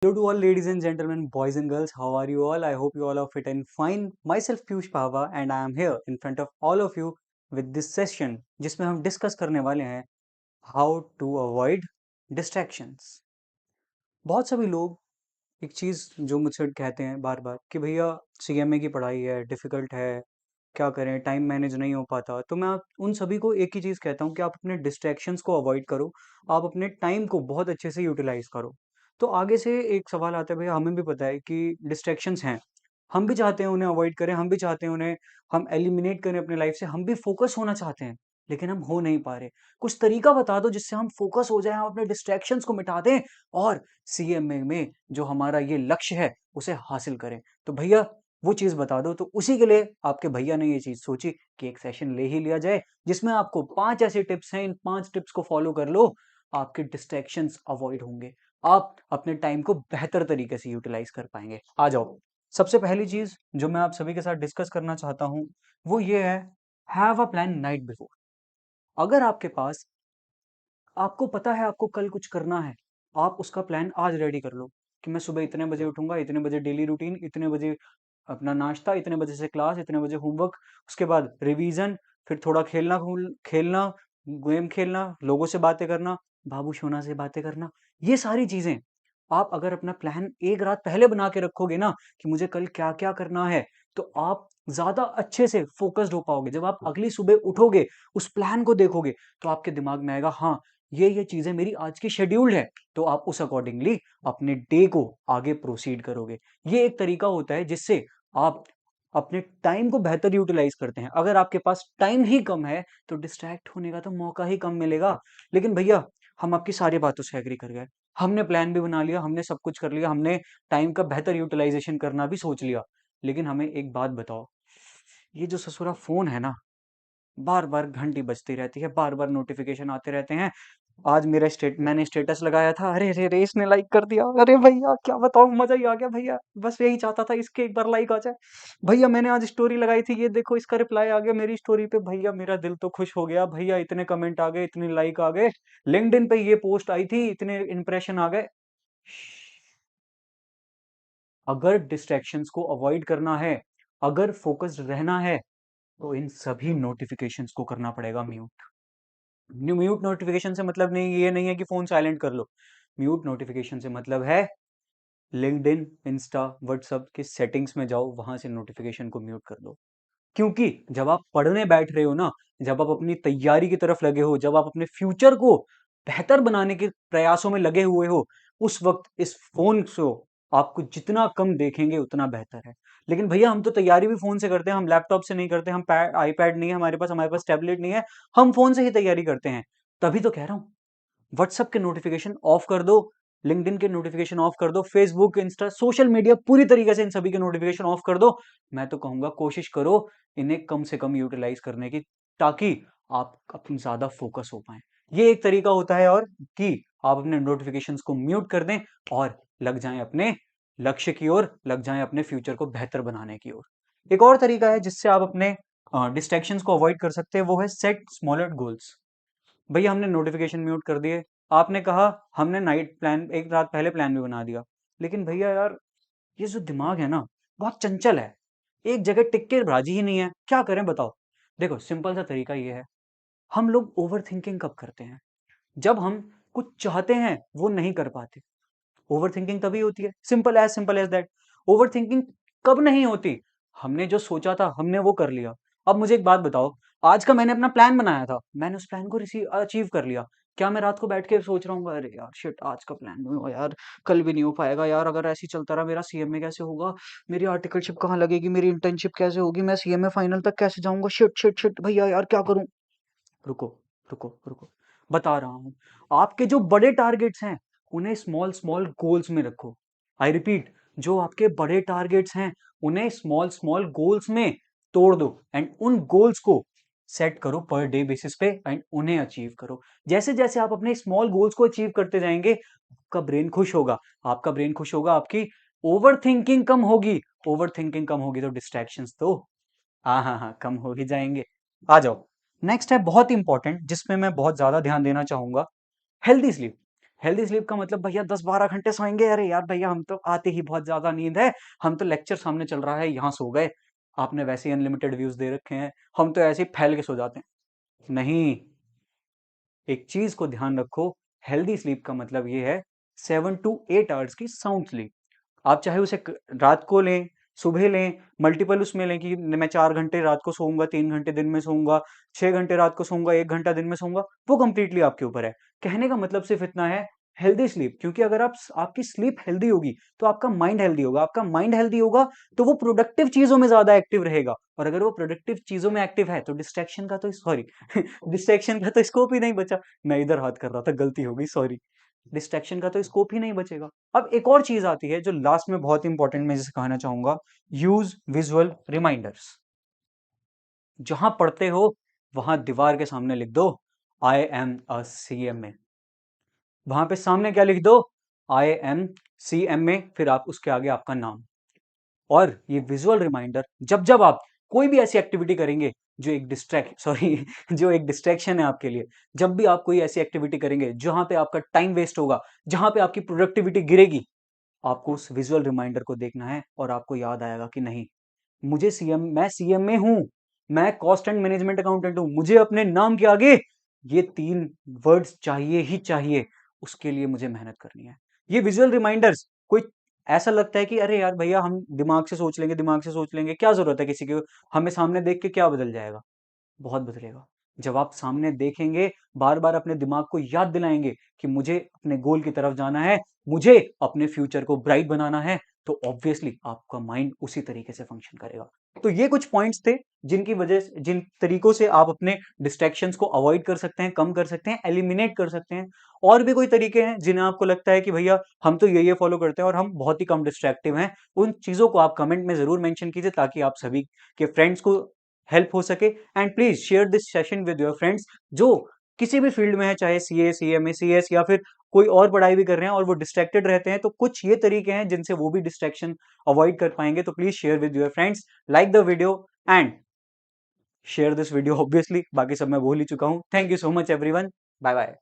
Hello to all ladies and gentlemen, boys and girls. How are you all? I hope you all are fit and fine. Myself Piyush Pahwa and I am here in front of all of you with this session जिसमें हम discuss करने वाले हैं how to avoid distractions. बहुत सभी लोग एक चीज़ जो मुझसे कहते हैं बार बार कि भैया सीएमए की पढ़ाई है, डिफ़िकल्ट है, क्या करें, टाइम मैनेज नहीं हो पाता। तो मैं आप उन सभी को एक ही चीज़ कहता हूँ कि आप अपने डिस्ट्रैक्शंस को अवॉइड करो, आप अपने टाइम को बहुत अच्छे से यूटिलाइज़ करो। तो आगे से एक सवाल आता है, भैया हमें भी पता है कि डिस्ट्रैक्शंस हैं, हम भी चाहते हैं उन्हें अवॉइड करें, हम भी चाहते हैं उन्हें हम एलिमिनेट करें अपनी लाइफ से, हम भी फोकस होना चाहते हैं, लेकिन हम हो नहीं पा रहे। कुछ तरीका बता दो जिससे हम फोकस हो जाएँ, हम अपने डिस्ट्रैक्शंस को मिटा दें और सीएमए में जो हमारा ये लक्ष्य है, उसे हासिल करें। तो भैया वो चीज़ बता दो। तो उसी के लिए आपके भैया ने ये चीज़ सोची कि एक सेशन ले ही लिया जाए, जिसमें आपको 5 ऐसे टिप्स हैं, इन 5 टिप्स को फॉलो कर लो, आपके डिस्ट्रैक्शंस अवॉइड होंगे। आप अपने टाइम को बेहतर तरीके से यूटिलाइज़ कर पाएँगे। आ जाओ। सबसे पहली चीज़ जो मैं आप सभी के साथ डिस्कस करना चाहता हूँ, वो ये है, have a plan night before. अगर आपके पास आपको पता है आपको कल कुछ करना है, आप उसका प्लान आज रेडी कर लो कि मैं सुबह इतने बजे उठूँगा, इतने बजे डेली रूटीन, इतने बजे अपना नाश्ता, इतने बजे से क्लास, इतने बजे होमवर्क, उसके बाद रिवीजन, फिर थोड़ा खेलना, गेम खेलना, लोगों से बातें करना, बाबू सोना से बातें करना। ये सारी चीज़ें आप अगर अपना प्लान एक रात पहले बना के रखोगे ना कि मुझे कल क्या-क्या करना है, तो आप ज़्यादा अच्छे से फ़ोकस्ड हो पाओगे। जब आप अगली सुबह उठोगे, उस प्लान को देखोगे, तो आपके दिमाग में आएगा, हाँ, ये चीज़ें मेरी आज की शेड्यूल्ड है, तो आप उस अकॉर्डिंगली अपने डे को आगे प्रोसीड करोगे। ये एक तरीका होता है जिससे आप अपने टाइम को बेहतर यूटिलाइज़ करते हैं। अगर आपके पास टाइम ही कम है, तो डिस्ट्रैक्ट होने का तो मौका ही कम मिलेगा। लेकिन भैया, हम आपकी सारी बातों से एग्री कर गए। हमने प्लान भी बना लिया, हमने सब कुछ कर लिया, हमने टाइम का बेहतर यूटिलाइज़ेशन करना भी सोच लिया। लेकिन हमें एक बात बताओ, ये जो ससुरा फ़ोन है ना, बार-बार घंटी बजती रहती है, बार-बार नोटिफ़िकेशन आते रहते हैं। आज मैंने स्टेटस लगाया था, अरे रे रे इसने लाइक कर दिया, अरे भैया क्या बताऊँ, मज़ा ही आ गया भैया, बस यही चाहता था इसके एक बार लाइक आ जाए। भैया मैंने आज स्टोरी लगाई थी, ये देखो इसका रिप्लाई आ गया मेरी स्टोरी पे, भैया मेरा दिल तो खुश हो गया, भैया इतने कमेंट आ गए, इतने लाइक आ गए, लिंक्डइन पे ये पोस्ट आई थी, इतने इंप्रेशन आ गए। अगर डिस्ट्रैक्शंस को अवॉइड करना है, अगर फोकस्ड रहना है, तो इन सभी नोटिफिकेशंस को करना पड़ेगा म्यूट। म्यूट नोटिफिकेशन से मतलब नहीं ये नहीं है कि फोन साइलेंट कर लो। म्यूट नोटिफिकेशन से मतलब है लिंक्डइन, इंस्टा, व्हाट्सएप की सेटिंग्स में जाओ, वहां से नोटिफिकेशन को म्यूट कर दो। क्योंकि जब आप पढ़ने बैठ रहे हो ना, जब आप अपनी तैयारी की तरफ लगे हो, जब आप अपने फ्यूचर को बेहतर बनाने के प्रयासों में लगे हुए हो, उस वक्त इस फोन को आपको जितना कम देखेंगे उतना बेहतर है। लेकिन भैया हम तो तैयारी भी फोन से करते हैं, हम लैपटॉप से नहीं करते, हम आईपैड नहीं है हमारे पास टैबलेट नहीं है, हम फोन से ही तैयारी करते हैं। तभी तो कह रहा हूं, व्हाट्सएप के नोटिफिकेशन ऑफ कर दो, लिंक्डइन के नोटिफिकेशन ऑफ कर दो, फेसबुक, इंस्टा, सोशल मीडिया पूरी तरीके से इन सभी के नोटिफिकेशन ऑफ कर दो। मैं तो कहूंगा कोशिश करो इन्हें कम से कम यूटिलाइज करने की, ताकि आप अपनी ज्यादा फोकस हो पाए। ये एक तरीका होता है, और कि आप अपने नोटिफिकेशंस को म्यूट कर दें और लग जाएं अपने लक्ष्य की ओर, लग जाएं अपने फ्यूचर को बेहतर बनाने की ओर। एक और तरीका है जिससे आप अपने डिस्ट्रैक्शंस को अवॉइड कर सकते हैं, वो है सेट स्मॉलर गोल्स। भैया हमने नोटिफिकेशन म्यूट कर दिए, आपने कहा हमने नाइट प्लान एक रात पहले प्लान भी बना दिया, लेकिन भैया यार ये जो दिमाग है ना, बहुत चंचल है, एक जगह टिक के राजी ही नहीं है, क्या करें बताओ। देखो सिंपल सा तरीका ये है, हम लोग ओवर थिंकिंग कब करते हैं? जब हम कुछ चाहते हैं वो नहीं कर पाते। ओवर थिंकिंग तभी होती है, simple as that. Over thinking कब नहीं होती? हमने जो सोचा था हमने वो कर लिया। अब मुझे एक बात बताओ, आज का मैंने अपना प्लान बनाया था, मैंने उस प्लान को अचीव कर लिया, क्या मैं रात को बैठ के सोच रहा हूँ अरे यार शिट आज का प्लान नहीं हुआ यार, कल भी नहीं हो पाएगा यार, अगर ऐसे ही चलता रहा मेरा सीएमए कैसे होगा, मेरी आर्टिकलशिप कहाँ लगेगी, मेरी इंटर्नशिप कैसे होगी, मैं सीएमए फाइनल तक कैसे जाऊंगा, शिट शिट शिट भैया यार क्या करूं। रुको, रुको, बता रहा हूं, आपके जो बड़े टारगेट्स हैं उन्हें स्मॉल स्मॉल गोल्स में रखो। आई रिपीट, जो आपके बड़े टारगेट्स हैं उन्हें स्मॉल स्मॉल गोल्स में तोड़ दो, एंड उन गोल्स को सेट करो पर डे बेसिस पे, एंड उन्हें अचीव करो। जैसे जैसे आप अपने स्मॉल गोल्स को अचीव करते जाएंगे, आपका ब्रेन खुश होगा, आपका ब्रेन खुश होगा, आपकी ओवर थिंकिंग कम होगी, ओवर थिंकिंग कम होगी तो डिस्ट्रैक्शंस तो हाँ कम हो ही जाएंगे। आ जाओ, नेक्स्ट है बहुत इंपॉर्टेंट जिसमें मैं बहुत ज्यादा ध्यान देना चाहूंगा, हेल्दी स्लीप। हेल्दी स्लीप का मतलब भैया 10-12 घंटे सोएंगे, अरे यार भैया हम तो आते ही बहुत ज्यादा नींद है, हम तो लेक्चर सामने चल रहा है यहाँ सो गए, आपने वैसे ही अनलिमिटेड व्यूज दे रखे हैं, हम तो ऐसे ही फैल के सो जाते हैं। नहीं, एक चीज को ध्यान रखो, हेल्दी स्लीप का मतलब ये है 7 to 8 आवर्स की साउंड स्लीप। आप चाहे उसे रात को लें, सुबह लें, मल्टीपल उसमें लें कि मैं 4 घंटे रात को सोऊंगा, 3 घंटे दिन में सोऊंगा, 6 घंटे रात को सोऊंगा, 1 घंटा दिन में सोऊंगा, वो कंप्लीटली आपके ऊपर है। कहने का मतलब सिर्फ इतना है, हेल्दी स्लीप, क्योंकि अगर आपकी स्लीप हेल्दी होगी तो आपका माइंड हेल्दी होगा, आपका माइंड हेल्दी होगा तो वो प्रोडक्टिव चीजों में ज्यादा एक्टिव रहेगा, और अगर वो प्रोडक्टिव चीजों में एक्टिव है तो डिस्ट्रैक्शन का तो सॉरी डिस्ट्रैक्शन का तो स्कोप ही नहीं बचा। मैं इधर हाथ कर रहा था, गलती हो गई, सॉरी। डिस्ट्रैक्शन का तो स्कोप ही नहीं बचेगा। अब एक और चीज आती है जो लास्ट में बहुत इंपॉर्टेंट मैं जिसे कहना चाहूंगा, यूज विजुअल रिमाइंडर्स। जहां पढ़ते हो वहां दीवार के सामने लिख दो, आई एम अ CMA। वहां पे सामने क्या लिख दो, IMCMA, फिर आप उसके आगे आपका नाम। और ये विजुअल रिमाइंडर जब जब आप कोई भी ऐसी एक्टिविटी करेंगे जो एक जो एक डिस्ट्रैक्शन है आपके लिए, जब भी आप कोई ऐसी एक्टिविटी करेंगे जहां पे आपका टाइम वेस्ट होगा, जहां पे आपकी प्रोडक्टिविटी गिरेगी, आपको उस विजुअल रिमाइंडर को देखना है और आपको याद आएगा कि नहीं, मैं CMA हूं, मैं कॉस्ट एंड मैनेजमेंट अकाउंटेंट हूं, मुझे अपने नाम के आगे ये 3 वर्ड्स चाहिए ही चाहिए, उसके लिए मुझे मेहनत करनी है। ये विजुअल रिमाइंडर्स, कोई ऐसा लगता है कि अरे यार भैया हम दिमाग से सोच लेंगे, दिमाग से सोच लेंगे, क्या जरूरत है किसी की, हमें सामने देख के क्या बदल जाएगा? बहुत बदलेगा। जब आप सामने देखेंगे, बार-बार अपने दिमाग को याद दिलाएँगे कि मुझे अपने गोल की तरफ जाना है, मुझे अपने फ्यूचर को ब्राइट बनाना है, तो ऑब्वियसली आपका माइंड उसी तरीके से फंक्शन करेगा। तो ये कुछ पॉइंट्स थे जिनकी वजह से, जिन तरीकों से आप अपने डिस्ट्रैक्शंस को अवॉइड कर सकते हैं, कम कर सकते हैं, एलिमिनेट कर सकते हैं। और भी कोई तरीके हैं जिन्हें आपको लगता है कि भैया हम तो ये फॉलो करते हैं और हम बहुत ही कम डिस्ट्रैक्टिव हैं, उन चीज़ों को आप कमेंट में ज़रूर मेंशन कीजिए ताकि आप सभी के फ्रेंड्स को हेल्प हो सके। And please share this session with your friends जो किसी भी फील्ड में है, चाहे CA, CMA, CS या फिर कोई और पढ़ाई भी कर रहे हैं और वो डिस्ट्रैक्टेड रहते हैं, तो कुछ ये तरीके हैं जिनसे वो भी डिस्ट्रैक्शन अवॉइड कर पाएंगे। तो please share with your friends, like the video and share this video obviously, बाकी सब मैं भूल ही चुका हूं। Thank you so much everyone, bye bye.